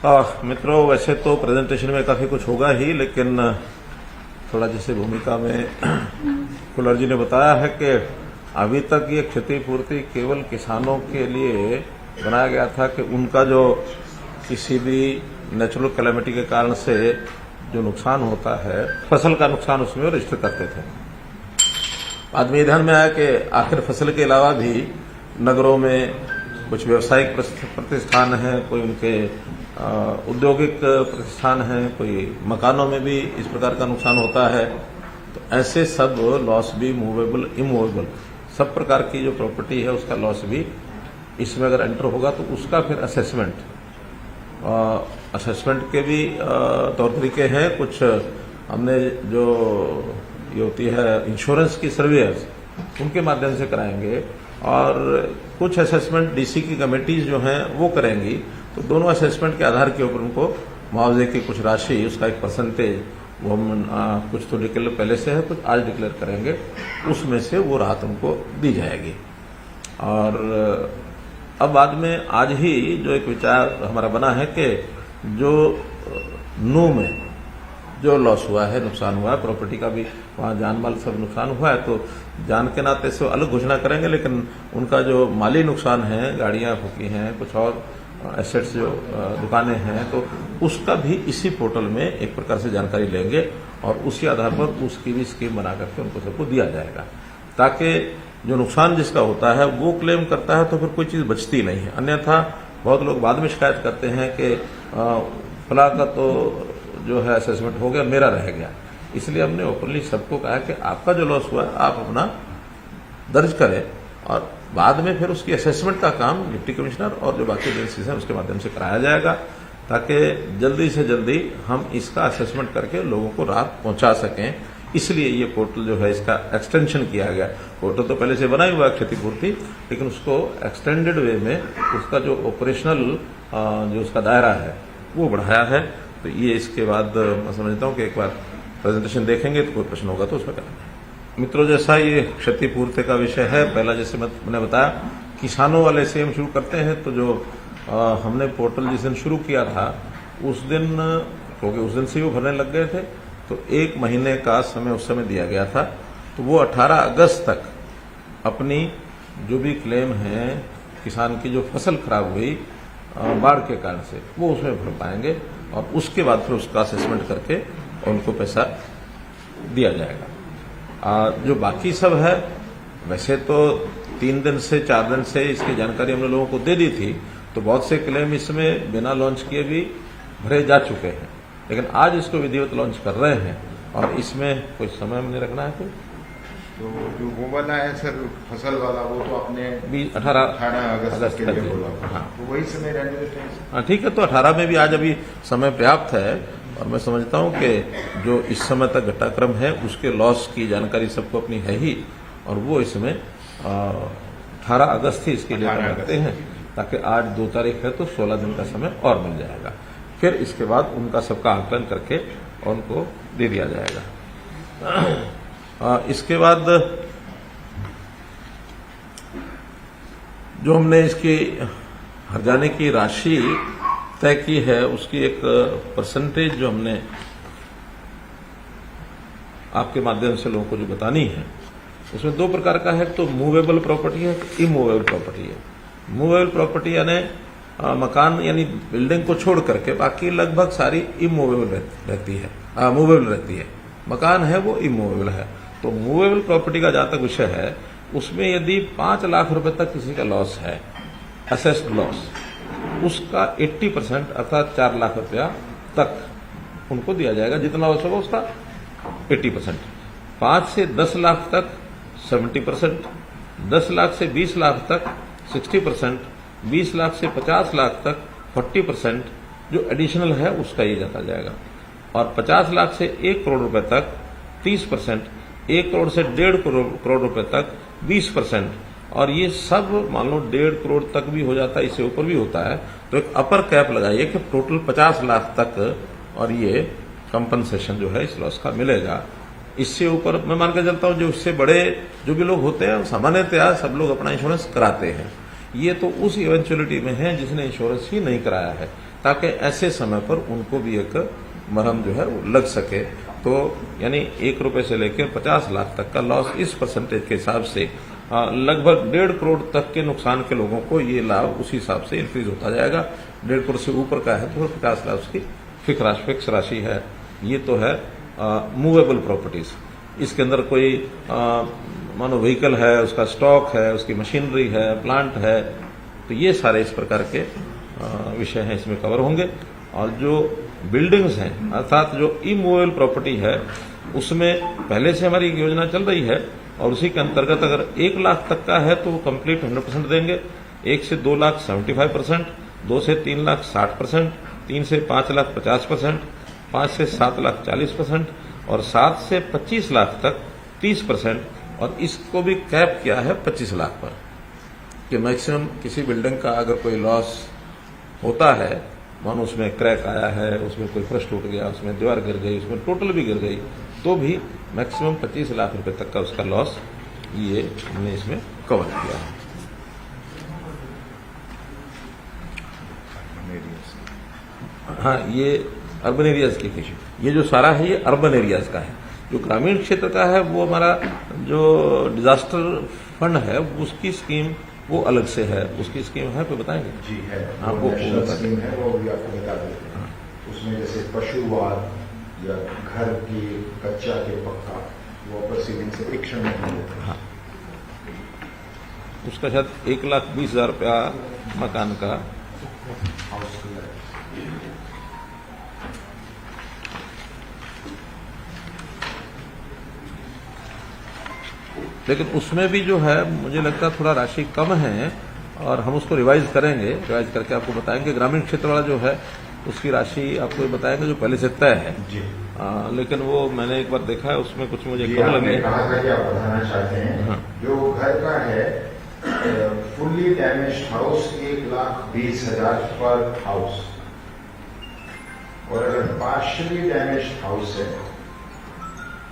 मित्रों, वैसे तो प्रेजेंटेशन में काफी कुछ होगा ही, लेकिन थोड़ा जैसे भूमिका में कुलर जी ने बताया है कि अभी तक ये क्षतिपूर्ति केवल किसानों के लिए बनाया गया था कि उनका जो किसी भी नेचुरल कैलेमिटी के कारण से जो नुकसान होता है, फसल का नुकसान, उसमें वो रजिस्टर करते थे। बाद में ध्यान में आया कि आखिर फसल के अलावा भी नगरों में कुछ व्यावसायिक प्रतिष्ठान हैं, कोई उनके औद्योगिक प्रतिष्ठान हैं, कोई मकानों में भी इस प्रकार का नुकसान होता है। तो ऐसे सब लॉस भी, मूवेबल, इमूवेबल, सब प्रकार की जो प्रॉपर्टी है उसका लॉस भी इसमें अगर एंटर होगा तो उसका फिर असेसमेंट के भी तौर तरीके हैं। कुछ हमने जो ये होती है इंश्योरेंस की सर्वेयर्स, उनके माध्यम से कराएंगे, और कुछ असेसमेंट डीसी की कमेटीज जो हैं वो करेंगी। तो दोनों असेसमेंट के आधार के ऊपर उनको मुआवजे की कुछ राशि, उसका एक परसेंटेज, वो हम कुछ तो डिक्लेयर पहले से है, कुछ आज डिक्लेयर करेंगे, उसमें से वो राहत उनको दी जाएगी। और अब बाद में आज ही जो एक विचार हमारा बना है कि जो नू में जो लॉस हुआ है, नुकसान हुआ है, प्रॉपर्टी का भी वहाँ जान माल सब नुकसान हुआ है, तो जान के नाते से अलग घोषणा करेंगे, लेकिन उनका जो माली नुकसान है, गाड़ियां फूकी हैं, कुछ और एसेट्स जो दुकानें हैं, तो उसका भी इसी पोर्टल में एक प्रकार से जानकारी लेंगे और उसी आधार पर उसकी भी स्कीम बना करके उनको सबको दिया जाएगा, ताकि जो नुकसान जिसका होता है वो क्लेम करता है तो फिर कोई चीज बचती नहीं है। अन्यथा बहुत लोग बाद में शिकायत करते हैं कि फला का तो जो है असेसमेंट हो गया, मेरा रह गया। इसलिए हमने ओपनली सबको कहा कि आपका जो लॉस हुआ है आप अपना दर्ज करें, और बाद में फिर उसकी असेसमेंट का काम डिप्टी कमिश्नर और जो बाकी एजेंसीज हैं उसके माध्यम से कराया जाएगा, ताकि जल्दी से जल्दी हम इसका असेसमेंट करके लोगों को राहत पहुंचा सकें। इसलिए ये पोर्टल जो है इसका एक्सटेंशन किया गया। पोर्टल तो पहले से बना ही हुआ है क्षतिपूर्ति, लेकिन उसको एक्सटेंडेड वे में उसका जो ऑपरेशनल जो उसका दायरा है वो बढ़ाया है। तो ये इसके बाद मैं समझता हूँ कि एक बार प्रेजेंटेशन देखेंगे तो कोई प्रश्न होगा तो उसमें करेंगे। मित्रों, जैसा ये क्षतिपूर्ति का विषय है, पहला जैसे मैंने बताया किसानों वाले से हम शुरू करते हैं। तो जो हमने पोर्टल जिस दिन शुरू किया था उस दिन, क्योंकि उस दिन से वो भरने लग गए थे, तो 1 महीने का समय उस समय दिया गया था। तो वो 18 अगस्त तक अपनी जो भी क्लेम है किसान की, जो फसल खराब हुई बाढ़ के कारण से, वो उसमें भर पाएंगे, और उसके बाद फिर उसका असेसमेंट करके उनको पैसा दिया जाएगा। जो बाकी सब है, वैसे तो 3 दिन से 4 दिन से इसकी जानकारी हमने लोगों को दे दी थी, तो बहुत से क्लेम इसमें बिना लॉन्च किए भी भरे जा चुके हैं, लेकिन आज इसको विधिवत लॉन्च कर रहे हैं। और इसमें कोई समय हमने रखना है तो जो वो वाला है सर, फसल वाला, वो तो आपने 18 अगस्त के लिए बोला। हाँ, तो वही समय रहने देते हैं। हाँ ठीक है। तो 18 में भी आज अभी समय पर्याप्त है, और मैं समझता हूं कि जो इस समय तक घटनाक्रम है उसके लॉस की जानकारी सबको अपनी है ही, और वो इसमें 18 अगस्त ही इसके लिए रखते हैं, ताकि आज 2 तारीख है तो 16 दिन का समय और मिल जाएगा। फिर इसके बाद उनका सबका आकलन करके उनको दे दिया जाएगा। इसके बाद जो हमने इसकी हर्जाने की राशि तय की है, उसकी एक परसेंटेज जो हमने आपके माध्यम से लोगों को जो बतानी है, उसमें 2 प्रकार का है। तो मूवेबल प्रॉपर्टी है, इमूवेबल प्रॉपर्टी है। मूवेबल प्रॉपर्टी यानी मकान यानी बिल्डिंग को छोड़ करके बाकी लगभग सारी इमूवेबल रहती है, मूवेबल रहती है। मकान है वो इमूवेबल है। तो मूवेबल प्रॉपर्टी का जहां तक विषय है, उसमें यदि 5 लाख रुपए तक किसी का लॉस है, असेस्ड लॉस, उसका 80% अर्थात 4 लाख रुपया तक उनको दिया जाएगा। जितना लॉस होगा उसका 80%। 5 से 10 लाख तक 70%, 10 लाख से 20 लाख तक 60%, 20 लाख से 50 लाख तक 40%, जो एडिशनल है उसका ये जाता जाएगा। और 50 लाख से 1 करोड़ रुपए तक 30%, 1 करोड़ से 1.5 करोड़ रुपए तक 20%, और ये सब मान लो 1.5 करोड़ तक भी हो जाता है, इससे ऊपर भी होता है। तो एक अपर कैप लगाइए कि टोटल 50 लाख तक, और ये कंपनसेशन जो है इस लॉस का मिलेगा। इससे ऊपर मैं मान के चलता हूं जो इससे बड़े जो भी लोग होते हैं सामान्यतया सब लोग अपना इंश्योरेंस कराते हैं। ये तो उस इवेंचुअलिटी में है जिसने इंश्योरेंस ही नहीं कराया है। ताकि ऐसे समय पर उनको भी एक मरहम जो है वो लग सके। तो यानी 1 रुपए से लेकर 50 लाख तक का लॉस इस परसेंटेज के हिसाब से लगभग 1.5 करोड़ तक के नुकसान के लोगों को ये लाभ उसी हिसाब से इंक्रीज होता जाएगा। 1.5 करोड़ से ऊपर का है तो 50 लाख उसकी फिक्स राशि है। ये तो है मूवेबल प्रॉपर्टीज। इसके अंदर कोई मानो व्हीकल है, उसका स्टॉक है, उसकी मशीनरी है, प्लांट है, तो ये सारे इस प्रकार के विषय हैं इसमें कवर होंगे। और जो बिल्डिंग्स हैं अर्थात जो इमूवेबल प्रॉपर्टी है उसमें पहले से हमारी योजना चल रही है और उसी के अंतर्गत अगर 1 लाख तक का है तो वो कंप्लीट 100% देंगे, 1 से 2 लाख 75%, 2 से 3 लाख 60%, 3 से 5 लाख 50%, 5 से 7 लाख 40% और 7 से 25 लाख तक 30%। और इसको भी कैप किया है 25 लाख पर कि मैक्सिमम किसी बिल्डिंग का अगर कोई लॉस होता है, मानो उसमें क्रैक आया है, उसमें कोई फर्श टूट गया, उसमें दीवार गिर गई, उसमें टोटल भी गिर गई, तो भी मैक्सिमम 25 लाख रुपए तक का उसका लॉस ये हमने इसमें कवर किया है। हाँ, ये अर्बन एरियाज की इशू, ये जो सारा है ये अर्बन एरियाज का है। जो ग्रामीण क्षेत्र का है वो हमारा जो डिजास्टर फंड है उसकी स्कीम वो अलग से है। उसकी स्कीम है तो बताएंगे? जी है, हाँ, वो स्कीम है, वो भी आपको बता देते हैं। उसमें जैसे पशुवाद या घर की कच्चा के पक्का वो प्रोसीडिंग से फिक्शन में होते हैं। हाँ, उसका शायद 1,20,000 रुपया मकान का हाउस लेकिन उसमें भी जो है मुझे लगता है थोड़ा राशि कम है और हम उसको रिवाइज करेंगे, रिवाइज करके आपको बताएंगे। ग्रामीण क्षेत्र वाला जो है उसकी राशि आपको बताएंगे जो पहले से तय है जी। लेकिन वो मैंने एक बार देखा है उसमें कुछ मुझे जी, कम आपने लगे। कहा था कि आप बताना चाहते हैं। हाँ। जो घर का है फुल्ली डैमेज हाउस 1,20,000 पर हाउस, और अगर पार्शली डैमेज हाउस है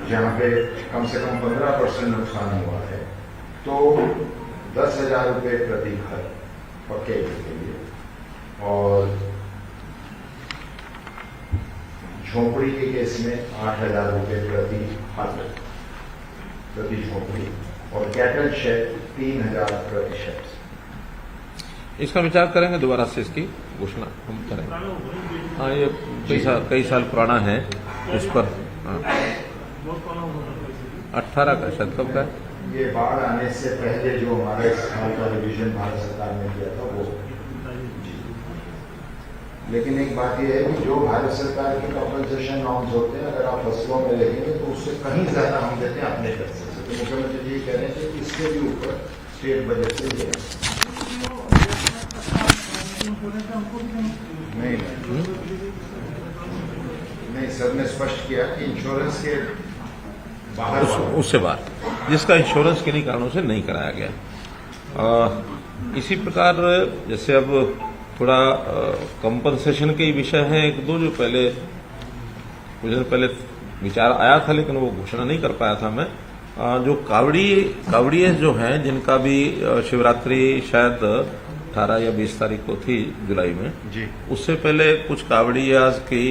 जहां पे कम से कम 15% नुकसान हुआ है तो 10,000 रुपये प्रति घर पक्के के लिए, और झोपड़ी के केस में 8,000 रुपये प्रति हाथ प्रति झोपड़ी, और कैटल शेड 3,000 प्रति शेड। इसका विचार करेंगे, दोबारा से इसकी घोषणा हम करेंगे। हाँ, ये कई साल पुराना है उस पर। हाँ, 18 का शायद कब का है? ये बाढ़ आने से पहले जो हमारा इस साल का रिविजन भारत सरकार ने किया था वो। लेकिन एक बात यह है कि जो भारत सरकार के कंपनसेशन नॉर्म्स होते हैं अगर आप फसलों में देखेंगे तो उससे कहीं ज्यादा हम देते हैं अपने पैसे से। तो मुख्यमंत्री जी कह रहे हैं कि इससे भी ऊपर स्टेट बजट से दिया। नहीं, सर ने स्पष्ट किया कि इंश्योरेंस के बाहर उससे बाहर जिसका इंश्योरेंस किन्हीं कारणों से नहीं कराया गया। इसी प्रकार जैसे अब थोड़ा कंपनसेशन के विषय हैं एक दो जो पहले कुछ दिन पहले विचार आया था लेकिन वो घोषणा नहीं कर पाया था मैं। जो कावड़िए जो हैं जिनका भी शिवरात्रि शायद 18 या 20 तारीख को थी जुलाई में जी, उससे पहले कुछ कावड़ियाज की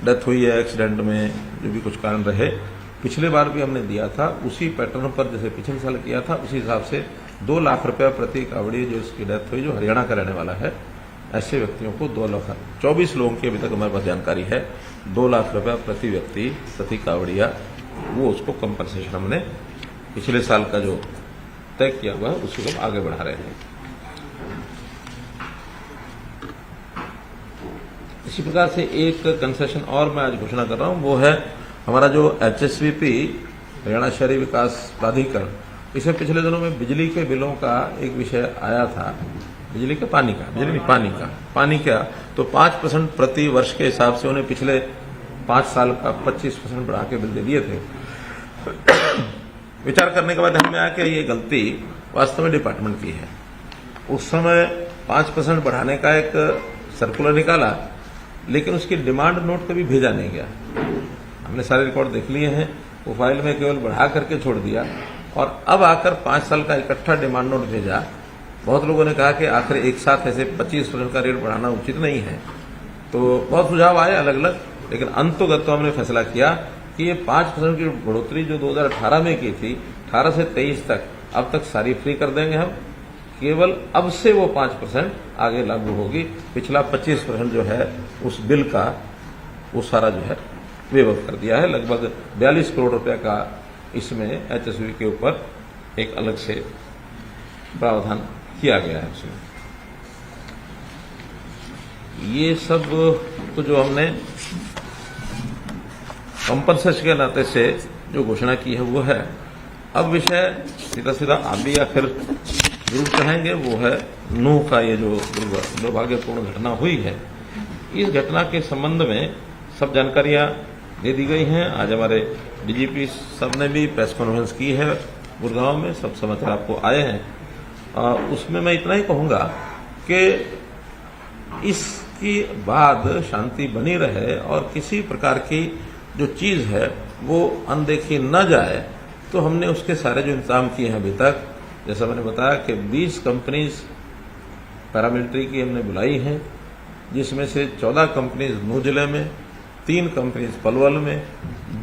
डेथ हुई है एक्सीडेंट में, जो भी कुछ कारण रहे। पिछले बार भी हमने दिया था उसी पैटर्न पर जैसे पिछले साल किया था उसी हिसाब से 2 लाख रुपया प्रति कावड़ी जो इसकी डेथ हुई जो हरियाणा का रहने वाला है, ऐसे व्यक्तियों को 2 लाख 24 लोगों की अभी तक हमारे पास जानकारी है 2 लाख रुपया प्रति व्यक्ति प्रति कावड़िया, वो उसको कंपनसेशन हमने पिछले साल का जो तय किया हुआ है उसी को आगे बढ़ा रहे हैं। इसी प्रकार से एक कंसेशन और मैं आज घोषणा कर रहा हूं, वो है हमारा जो HSVP हरियाणा शहरी विकास प्राधिकरण, इसे पिछले दिनों में बिजली के बिलों का एक विषय आया था, बिजली का पानी का तो 5% प्रति वर्ष के हिसाब से उन्हें पिछले 5 साल का 25% बढ़ा के बिल दे दिए थे। विचार करने के बाद हमें आया कि ये गलती वास्तव में डिपार्टमेंट की है। उस समय 5% बढ़ाने का एक सर्कुलर निकाला लेकिन उसकी डिमांड नोट कभी भेजा नहीं गया। हमने सारे रिकॉर्ड देख लिए हैं, वो फाइल में केवल बढ़ा करके छोड़ दिया और अब आकर 5 साल का इकट्ठा डिमांड नोट भेजा। बहुत लोगों ने कहा कि आखिर एक साथ ऐसे 25% का रेट बढ़ाना उचित नहीं है, तो बहुत सुझाव आए अलग अलग, लेकिन अंतोगत तो हमने फैसला किया कि ये 5% की बढ़ोतरी जो 2018 में की थी, 18 से 23 तक, अब तक सारी फ्री कर देंगे हम। केवल अब से वो 5% आगे लागू होगी। पिछला 25% जो है उस बिल का वो सारा जो है वेव ऑफ कर दिया है। लगभग 42 करोड़ रुपए का इसमें एचएसवी के ऊपर एक अलग से प्रावधान किया गया है उसमें। ये सब तो जो हमने कंपनसेशन के नाते से जो घोषणा की है वो है। अब विषय सीधा सीधा आप भी या फिर जरूर कहेंगे वो है नूह का ये जो दुर्भाग्यपूर्ण घटना हुई है। इस घटना के संबंध में सब जानकारियां दे दी गई हैं। आज हमारे डीजीपी साहब ने भी प्रेस कॉन्फ्रेंस की है गुड़गांव में, सब समाचार आपको आए हैं। उसमें मैं इतना ही कहूंगा कि इसकी बाद शांति बनी रहे और किसी प्रकार की जो चीज है वो अनदेखी न जाए, तो हमने उसके सारे जो इंतजाम किए हैं अभी तक, जैसा मैंने बताया कि 20 कंपनीज पैरामिलिट्री की हमने बुलाई हैं, जिसमें से 14 कंपनीज नूह जिले में, 3 कंपनीज पलवल में,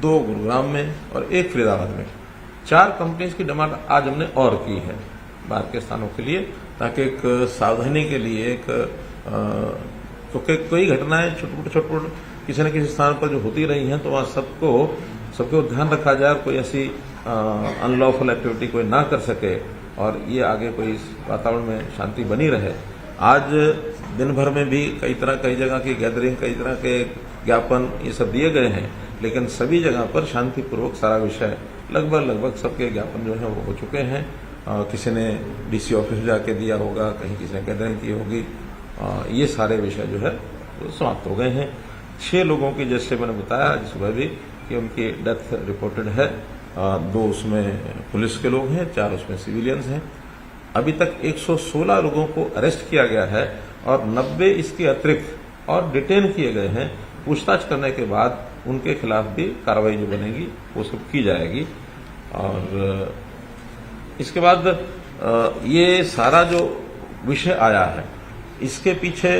2 गुरुग्राम में और 1 फरीदाबाद में। 4 कंपनीज की डिमांड आज हमने और की है बाहर के स्थानों के लिए, ताकि एक सावधानी के लिए एक क्योंकि कोई घटनाएं छोटे किसी न किसी स्थान पर जो होती रही हैं, तो वहां सबको ध्यान रखा जाए, कोई ऐसी अनलॉफुल एक्टिविटी कोई ना कर सके और ये आगे कोई इस वातावरण में शांति बनी रहे। आज दिन भर में भी कई जगह की गैदरिंग, कई तरह के ज्ञापन ये सब दिए गए हैं, लेकिन सभी जगह पर शांतिपूर्वक सारा विषय लगभग सबके ज्ञापन जो है वो हो चुके हैं। किसी ने डीसी ऑफिस जाके दिया होगा, कहीं किसी ने गैदरिंग की होगी, ये सारे विषय जो है वो समाप्त हो गए हैं। 6 लोगों की, जैसे मैंने बताया आज सुबह भी, कि उनकी डेथ रिपोर्टेड है। 2 उसमें पुलिस के लोग हैं, 4 उसमें सिविलियंस हैं। अभी तक 116 लोगों को अरेस्ट किया गया है और 90 इसके अतिरिक्त और डिटेन किए गए हैं। पूछताछ करने के बाद उनके खिलाफ भी कार्रवाई जो बनेगी वो सब की जाएगी। और इसके बाद ये सारा जो विषय आया है, इसके पीछे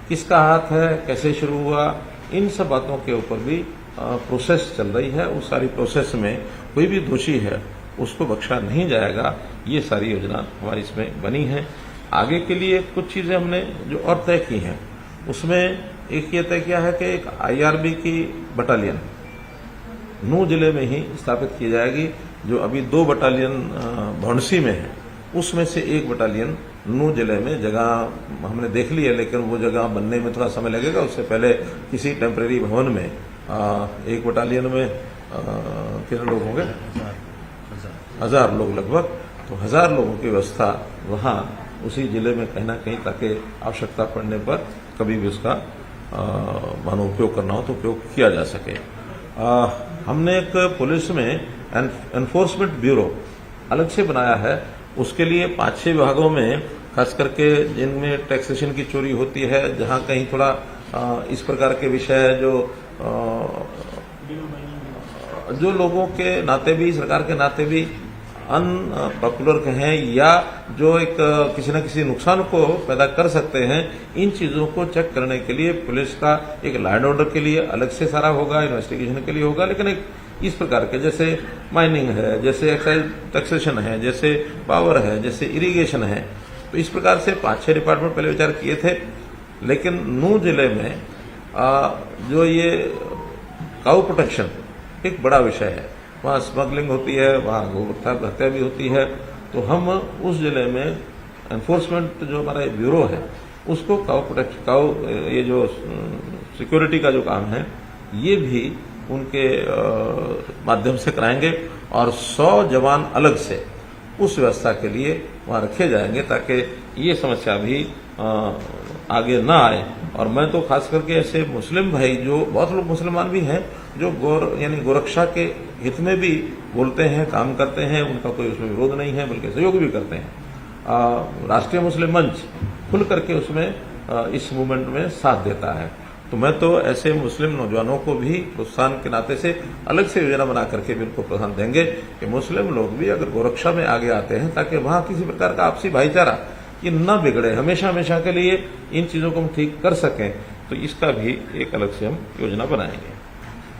किसका हाथ है, कैसे शुरू हुआ, इन सब बातों के ऊपर भी प्रोसेस चल रही है। उस सारी प्रोसेस में कोई भी दोषी है उसको बख्शा नहीं जाएगा। ये सारी योजना हमारी इसमें बनी है। आगे के लिए कुछ चीजें हमने जो और तय की हैं, उसमें एक ये तय किया है कि एक आईआरबी की बटालियन नूह जिले में ही स्थापित की जाएगी। जो अभी 2 बटालियन भौंडसी में है, उसमें से 1 बटालियन नूह जिले में जगह हमने देख ली है, लेकिन वो जगह बनने में थोड़ा समय लगेगा। उससे पहले किसी टेम्परेरी भवन में 1 बटालियन में कितने लोग होंगे, 1000 लोग लगभग, तो 1000 लोगों की व्यवस्था वहां उसी जिले में कहीं ना कहीं, ताकि आवश्यकता पड़ने पर कभी भी उसका मानो उपयोग करना हो तो उपयोग किया जा सके। हमने एक पुलिस में एनफोर्समेंट ब्यूरो अलग से बनाया है। उसके लिए 5-6 विभागों में, खास करके जिनमें टैक्सेशन की चोरी होती है, जहां कहीं थोड़ा इस प्रकार के विषय जो लोगों के नाते भी, सरकार के नाते भी अनपॉपुलर कहें, या जो एक किसी न किसी नुकसान को पैदा कर सकते हैं, इन चीजों को चेक करने के लिए पुलिस का एक लॉ एंड ऑर्डर के लिए अलग से सारा होगा, इन्वेस्टिगेशन के लिए होगा। लेकिन एक इस प्रकार के, जैसे माइनिंग है, जैसे एक्साइज टैक्सेशन है, जैसे पावर है, जैसे इरिगेशन है, तो इस प्रकार से 5-6 डिपार्टमेंट पहले विचार किए थे। लेकिन नूह जिले में जो ये काऊ प्रोटेक्शन एक बड़ा विषय है, वहां स्मगलिंग होती है, वहां गौ हत्या भी होती है, तो हम उस जिले में एनफोर्समेंट जो हमारा ब्यूरो है उसको काऊ ये जो सिक्योरिटी का जो काम है ये भी उनके माध्यम से कराएंगे, और 100 जवान अलग से उस व्यवस्था के लिए वहां रखे जाएंगे, ताकि ये समस्या भी आगे ना आए। और मैं तो खास करके ऐसे मुस्लिम भाई, जो बहुत लोग मुसलमान भी हैं, जो यानी गोरक्षा के हित में भी बोलते हैं, काम करते हैं, उनका कोई उसमें विरोध नहीं है, बल्कि सहयोग भी करते हैं। राष्ट्रीय मुस्लिम मंच खुल करके उसमें इस मूवमेंट में साथ देता है। तो मैं तो ऐसे मुस्लिम नौजवानों को भी प्रोत्साहन के नाते से अलग से योजना बना करके भी उनको प्रोत्साहन देंगे कि मुस्लिम लोग भी अगर गोरक्षा में आगे आते हैं, ताकि वहां किसी प्रकार का आपसी भाईचारा ये न बिगड़े, हमेशा के लिए इन चीजों को हम ठीक कर सकें। तो इसका भी एक अलग से हम योजना बनाएंगे।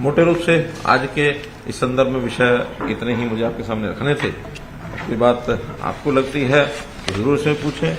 मोटे रूप से आज के इस संदर्भ में विषय इतने ही मुझे आपके सामने रखने थे। कोई बात आपको लगती है तो जरूर से पूछें।